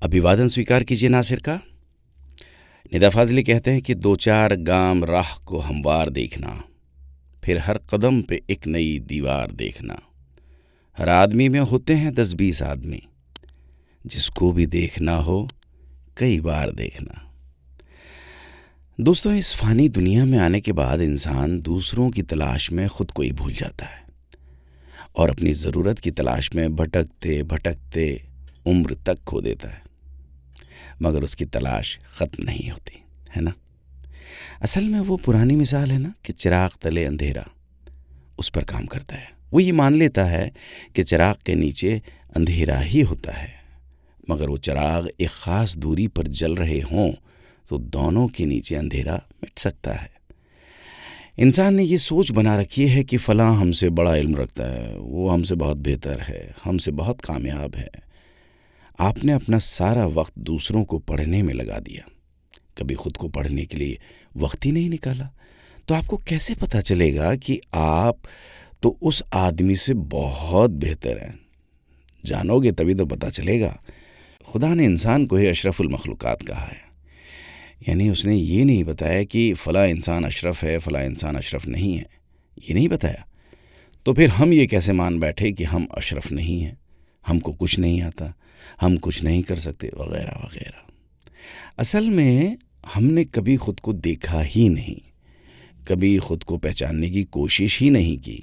अभिवादन स्वीकार कीजिए नासिर का। निदा फाजली कहते हैं कि दो चार गाम राह को हमवार देखना, फिर हर कदम पे एक नई दीवार देखना। हर आदमी में होते हैं 10-20 आदमी, जिसको भी देखना हो कई बार देखना। दोस्तों, इस फ़ानी दुनिया में आने के बाद इंसान दूसरों की तलाश में ख़ुद को ही भूल जाता है और अपनी ज़रूरत की तलाश में भटकते भटकते उम्र तक खो देता है, मगर उसकी तलाश ख़त्म नहीं होती है ना। असल में वो पुरानी मिसाल है ना कि चिराग तले अंधेरा, उस पर काम करता है। वो ये मान लेता है कि चिराग के नीचे अंधेरा ही होता है, मगर वो चिराग एक ख़ास दूरी पर जल रहे हों तो दोनों के नीचे अंधेरा मिट सकता है। इंसान ने ये सोच बना रखी है कि फ़लाँ हमसे बड़ा इल्म रखता है, वो हमसे बहुत बेहतर है, हमसे बहुत कामयाब है। आपने अपना सारा वक्त दूसरों को पढ़ने में लगा दिया, कभी खुद को पढ़ने के लिए वक्त ही नहीं निकाला, तो आपको कैसे पता चलेगा कि आप तो उस आदमी से बहुत बेहतर हैं। जानोगे तभी तो पता चलेगा। खुदा ने इंसान को ही अशरफुल मखलूक़ात कहा है, यानी उसने ये नहीं बताया कि फ़लाँ इंसान अशरफ है, फ़लाँ इंसान अशरफ नहीं है, ये नहीं बताया। तो फिर हम ये कैसे मान बैठे कि हम अशरफ नहीं हैं, हमको कुछ नहीं आता, हम कुछ नहीं कर सकते, वगैरह वगैरह। असल में हमने कभी ख़ुद को देखा ही नहीं, कभी ख़ुद को पहचानने की कोशिश ही नहीं की।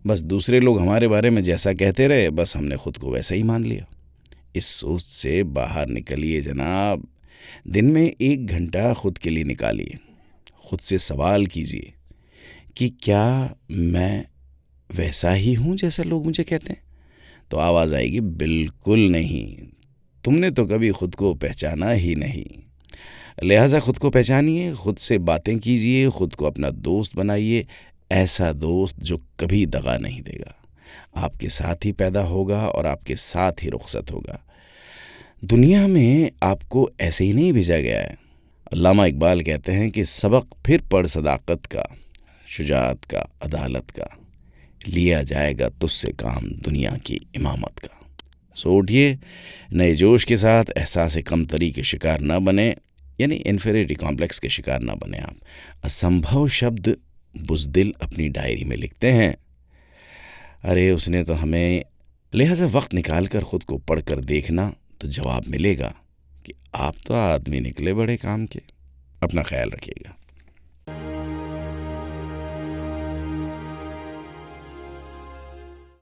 बस दूसरे लोग हमारे बारे में जैसा कहते रहे, बस हमने ख़ुद को वैसा ही मान लिया। इस सोच से बाहर निकलिए जनाब। दिन में 1 घंटा खुद के लिए निकालिए। खुद से सवाल कीजिए कि क्या मैं वैसा ही हूँ जैसा लोग मुझे कहते हैं? तो आवाज़ आएगी, बिल्कुल नहीं, तुमने तो कभी खुद को पहचाना ही नहीं। लिहाजा खुद को पहचानिए, खुद से बातें कीजिए, खुद को अपना दोस्त बनाइए, ऐसा दोस्त जो कभी दगा नहीं देगा, आपके साथ ही पैदा होगा और आपके साथ ही रुखसत होगा। दुनिया में आपको ऐसे ही नहीं भेजा गया है। अल्लामा इकबाल कहते हैं कि सबक फिर पढ़ सदाकत का, शुजाअत का, अदालत का, लिया जाएगा तुझसे काम दुनिया की इमामत का। सो उठिए, नए जोश के साथ, एहसास कमतरी के शिकार ना बने, यानी इन्फीरियरिटी कॉम्प्लेक्स के शिकार ना बने आप। असंभव शब्द बुज़दिल अपनी डायरी में लिखते हैं, अरे उसने तो हमें। लिहाजा वक्त निकाल कर ख़ुद को पढ़ कर देखना तो जवाब मिलेगा कि आप तो आदमी निकले बड़े काम के। अपना ख्याल रखिएगा।